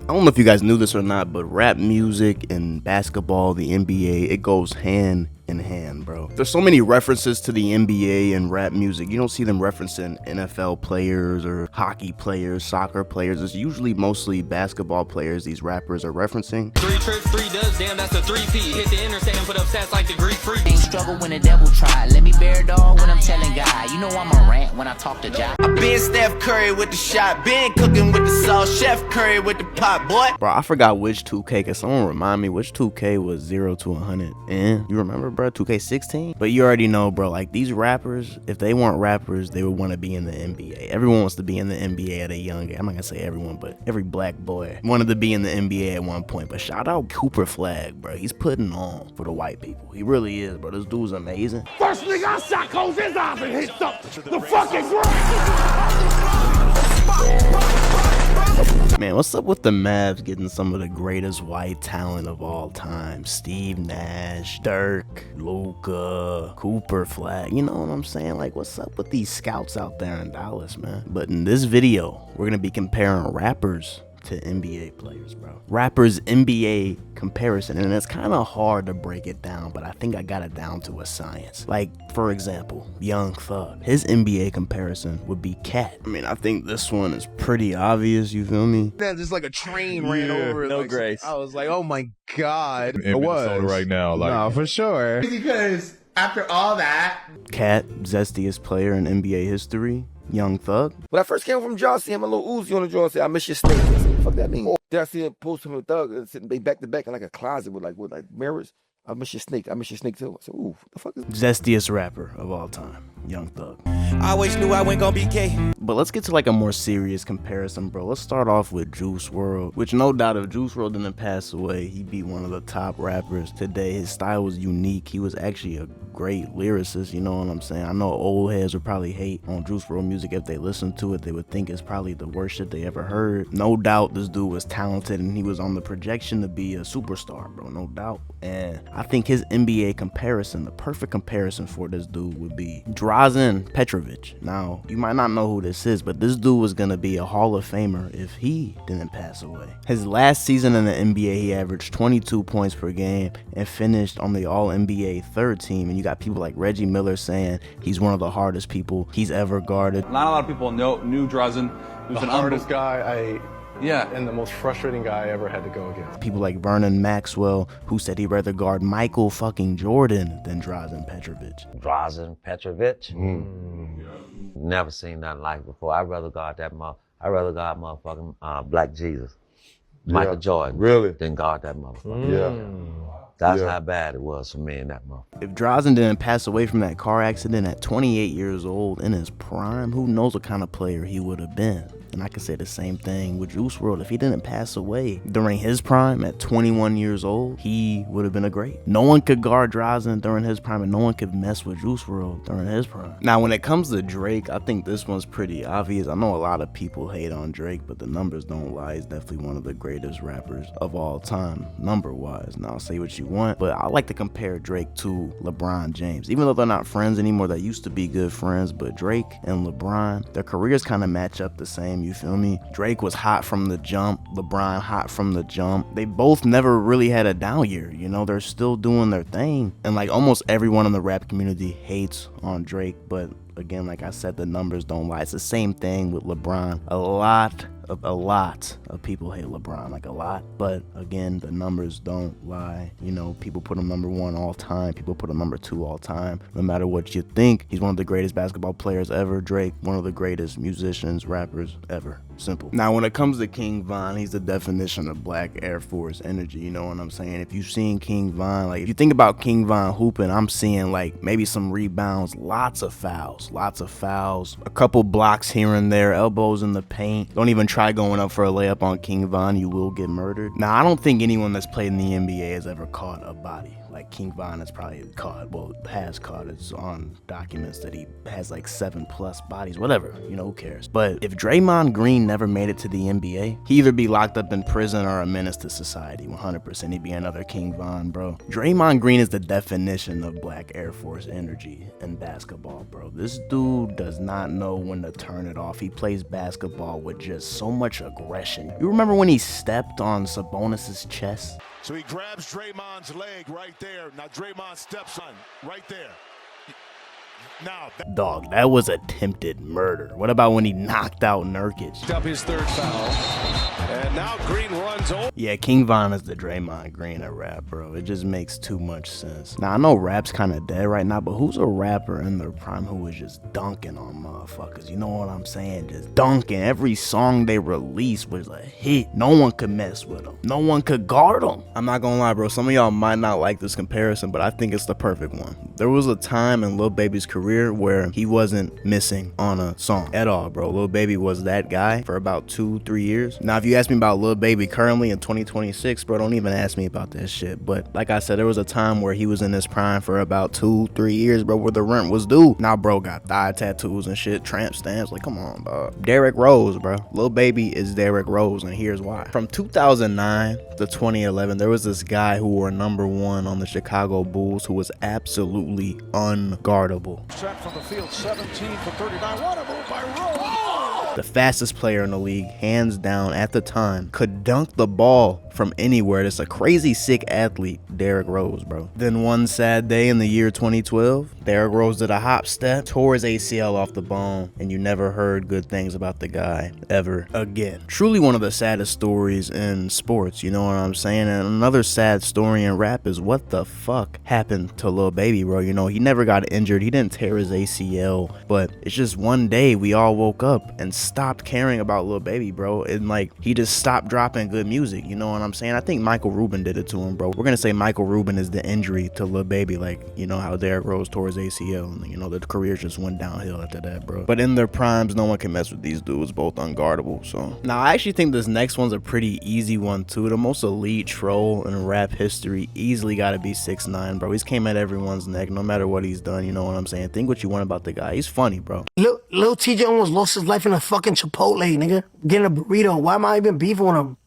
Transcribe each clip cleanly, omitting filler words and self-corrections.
I don't know if you guys knew this or not, but rap music and basketball, the NBA, it goes hand in hand, bro. There's so many references to the NBA and rap music. You don't see them referencing NFL players or hockey players, soccer players. It's usually mostly basketball players these rappers are referencing. 3 trips, 3 dubs, damn, that's a 3-peat. Hit the interstate and put up stats like the Greek freak. Ain't struggle when the devil tried. Let me bear dog when I'm telling God. You know I'm a rant when I talk to Josh. I been Steph Curry with the shot, been cooking with the sauce, Chef Curry with the pot, boy. Bro, I forgot which 2K. Can someone remind me which 2K was 0 to 100? And you remember, bro? 2K16? But you already know, bro, like these rappers, if they weren't rappers, they would want to be in the NBA. Everyone wants to be in the NBA at a young age. I'm not gonna say everyone, but every black boy wanted to be in the NBA at one point. But shout out Cooper Flag, bro. He's putting on for the white people. He really is, bro. This dude's amazing. First nigga I shot closed his eyes and hit the fucking ground. Man, what's up with the Mavs getting some of the greatest white talent of all time? Steve Nash, Derrick, Luka, Cooper Flag. You know what I'm saying? Like, what's up with these scouts out there in Dallas, man? But in this video, we're gonna be comparing rappers to NBA players, bro. Rappers NBA comparison, and it's kind of hard to break it down, but I think I got it down to a science. Like, for example, Young Thug, his NBA comparison would be Cat. I mean, I think this one is pretty obvious, you feel me? That just like a train ran over it. No like, grace. I was like, oh my God. In Minnesota right now, like, no, for sure. Because after all that, Cat, zestiest player in NBA history. Young Thug. When I first came from Jaw, see him a little Uzi on the joint, say, I miss your snake. I said, fuck that mean? Then I see him post him with Thug and sitting back to back in like a closet with like mirrors. I miss your snake. I miss your snake too. I said, ooh, what the fuck is Zestiest rapper of all time. Young Thug. I always knew I wasn't gonna be gay. But let's get to like a more serious comparison, bro. Let's start off with Juice WRLD, which no doubt if Juice WRLD didn't pass away, he'd be one of the top rappers today. His style was unique. He was actually a great lyricist, you know what I'm saying? I know old heads would probably hate on Juice WRLD music. If they listened to it, they would think it's probably the worst shit they ever heard. No doubt this dude was talented and he was on the projection to be a superstar, bro, no doubt. And I think his NBA comparison, the perfect comparison for this dude would be Drazen Petrovic. Now, you might not know who this is, but this dude was gonna be a Hall of Famer if he didn't pass away. His last season in the NBA, he averaged 22 points per game and finished on the All-NBA third team. And you got people like Reggie Miller saying he's one of the hardest people he's ever guarded. Not a lot of people knew Drazen. He was The hardest guy and the most frustrating guy I ever had to go against. People like Vernon Maxwell, who said he'd rather guard Michael fucking Jordan than Drazen Petrovic. Drazen Petrovic? Never seen nothing like it before. I'd rather guard motherfucking Black Jesus. Michael Jordan. Really? Than guard that motherfucker. That's how bad it was for me in that motherfucker. If Drazen didn't pass away from that car accident at 28 years old in his prime, who knows what kind of player he would have been. And I can say the same thing with Juice WRLD. If he didn't pass away during his prime at 21 years old, he would have been a great. No one could guard Drazen during his prime, and no one could mess with Juice WRLD during his prime. Now, when it comes to Drake, I think this one's pretty obvious. I know a lot of people hate on Drake, but the numbers don't lie. He's definitely one of the greatest rappers of all time, number-wise. Now, say what you want, but I like to compare Drake to LeBron James. Even though they're not friends anymore, they used to be good friends, but Drake and LeBron, their careers kind of match up the same. You feel me? Drake was hot from the jump, LeBron hot from the jump. They both never really had a down year, you know? They're still doing their thing. And like almost everyone in the rap community hates on Drake, but again, like I said, the numbers don't lie. It's the same thing with LeBron. A lot of people hate LeBron, like a lot, but again, the numbers don't lie. You know, people put him number 1 all time, people put him number 2 all time. No matter what you think, he's one of the greatest basketball players ever. Drake, one of the greatest musicians, rappers ever. Simple. Now, when it comes to King Von, he's the definition of black Air Force energy, you know what I'm saying? If you've seen King Von, like if you think about King Von hooping, I'm seeing like maybe some rebounds, lots of fouls, a couple blocks here and there, elbows in the paint. Don't even try going up for a layup on King Von, you will get murdered. Now, I don't think anyone that's played in the NBA has ever caught a body Like King Von has probably has caught. It's on documents that he has like 7+ bodies, whatever, you know, who cares. But if Draymond Green never made it to the NBA, he'd either be locked up in prison or a menace to society. 100%, he'd be another King Von, bro. Draymond Green is the definition of black Air Force energy in basketball, bro. This dude does not know when to turn it off. He plays basketball with just so much aggression. You remember when he stepped on Sabonis's chest? So he grabs Draymond's leg right there. Now Draymond steps on right there. Now, dog, that was attempted murder. What about when he knocked out Nurkic? Up his third foul. And now Green runs over. Yeah, King Von is the Draymond Green of rap, bro. It just makes too much sense. Now, I know rap's kind of dead right now, but who's a rapper in their prime who was just dunking on motherfuckers? You know what I'm saying? Just dunking. Every song they released was a hit. No one could mess with them. No one could guard them. I'm not gonna lie, bro. Some of y'all might not like this comparison, but I think it's the perfect one. There was a time in Lil Baby's career where he wasn't missing on a song at all, bro. Lil Baby was that guy for about 2-3 years. Now, if you ask me about Lil Baby currently in 2026, bro, don't even ask me about that shit. But like I said, there was a time where he was in his prime for about 2-3 years, bro, where the rent was due. Now, bro got thigh tattoos and shit, tramp stamps. Like, come on, dog. Derrick Rose, bro. Lil Baby is Derrick Rose, and here's why. From 2009 to 2011, there was this guy who wore #1 on the Chicago Bulls who was absolutely unguardable. Shot from the field, 17 for 39. What a move by Rose. The fastest player in the league, hands down at the time, could dunk the ball from anywhere. That's a crazy sick athlete, Derrick Rose, bro. Then one sad day in the year 2012, Derrick Rose did a hop step, tore his ACL off the bone, and you never heard good things about the guy ever again. Truly one of the saddest stories in sports, you know what I'm saying? And another sad story in rap is what the fuck happened to Lil Baby, bro. You know, he never got injured. He didn't tear his ACL, but it's just one day we all woke up and stopped caring about Lil Baby, bro. And like, he just stopped dropping good music, you know what I'm saying? I think Michael Rubin did it to him, bro. We're gonna say Michael Rubin is the injury to Lil Baby, like, you know how Derrick Rose tore his ACL, and you know the career just went downhill after that, bro. But in their primes, no one can mess with these dudes, both unguardable. So now I actually think this next one's a pretty easy one too. The most elite troll in rap history easily gotta be 6ix9ine, bro. He's came at everyone's neck no matter what he's done, you know what I'm saying? Think what you want about the guy. He's funny, bro. Lil TJ almost lost his life in a fucking Chipotle, nigga. Getting a burrito. Why am I even beefing with him?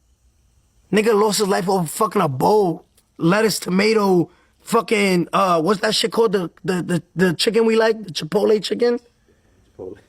Nigga lost his life over fucking a bowl. Lettuce, tomato, fucking, what's that shit called? The chicken we like? The Chipotle chicken?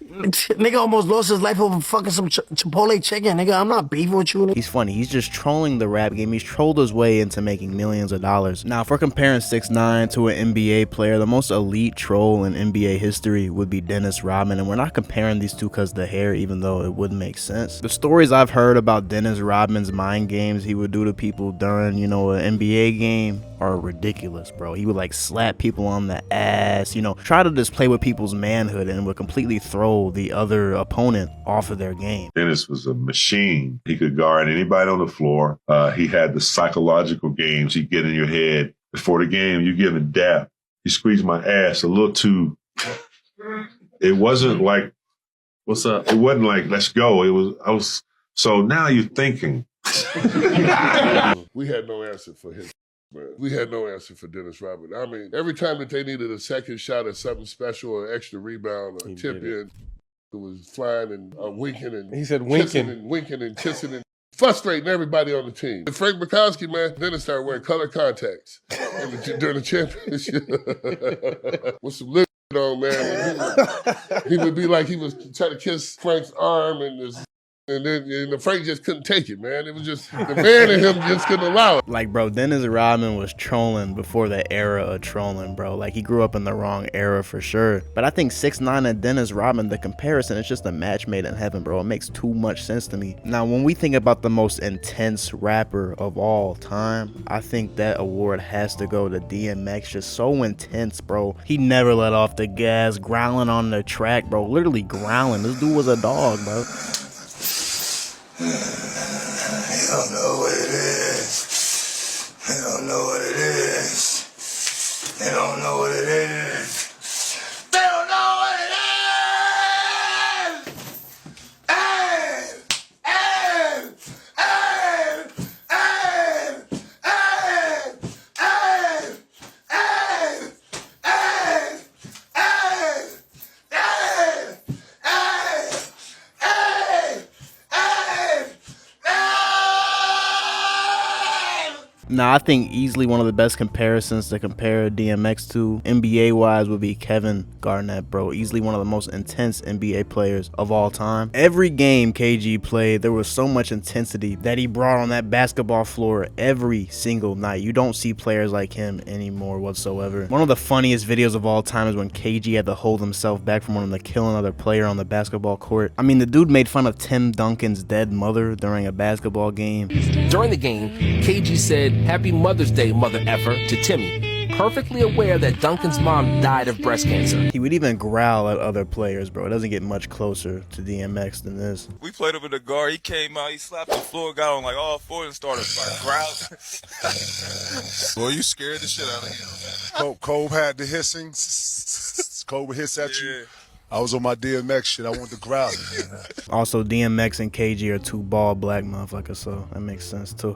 Nigga almost lost his life over fucking some Chipotle chicken. Nigga, I'm not beefing with you. He's funny. He's just trolling the rap game. He's trolled his way into making millions of dollars. Now, if we're comparing 6ix9ine to an NBA player, the most elite troll in NBA history would be Dennis Rodman. And we're not comparing these two because of the hair, even though it would make sense. The stories I've heard about Dennis Rodman's mind games he would do to people during, you know, an NBA game are ridiculous, bro. He would like slap people on the ass, you know, try to just play with people's manhood and would completely throw the other opponent off of their game. Dennis was a machine. He could guard anybody on the floor. He had the psychological games. He'd get in your head. Before the game, you give him a dap. He squeezed my ass a little too. It wasn't like, what's up? It wasn't like, let's go. So now you're thinking. We had no answer for him. We had no answer for Dennis Rodman. I mean, every time that they needed a second shot or something special or extra rebound or tip in, it was flying and winking and he said winking and kissing and frustrating everybody on the team. And Frank Bukowski, man, Dennis started wearing color contacts during the championship with some lip on, man. He would be like he was trying to kiss Frank's arm and then Frank just couldn't take it, man. It was just, the man in him just couldn't allow it. Like, bro, Dennis Rodman was trolling before the era of trolling, bro. Like, he grew up in the wrong era for sure. But I think 6ix9ine and Dennis Rodman, the comparison is just a match made in heaven, bro. It makes too much sense to me. Now, when we think about the most intense rapper of all time, I think that award has to go to DMX. Just so intense, bro. He never let off the gas, growling on the track, bro. Literally growling. This dude was a dog, bro. They don't know what it is. They don't know what it is. They don't know what it is. They don't know what it is. Hey, hey, hey, hey, hey, hey, Nah, I think easily one of the best comparisons to compare DMX to NBA-wise would be Kevin Garnett, bro. Easily one of the most intense NBA players of all time. Every game KG played, there was so much intensity that he brought on that basketball floor every single night. You don't see players like him anymore whatsoever. One of the funniest videos of all time is when KG had to hold himself back from wanting to kill another player on the basketball court. I mean, the dude made fun of Tim Duncan's dead mother during a basketball game. During the game, KG said, "Happy Mother's Day, mother effer," to Timmy, perfectly aware that Duncan's mom died of breast cancer. He would even growl at other players, bro. It doesn't get much closer to DMX than this. We played him in the guard. He came out, he slapped the floor, got on like all fours and started like growling. Boy, you scared the shit out of him. Cole had the hissing. Cole would hiss at you. I was on my DMX shit. I wanted to growl. Also, DMX and KG are two bald black motherfuckers, so that makes sense too.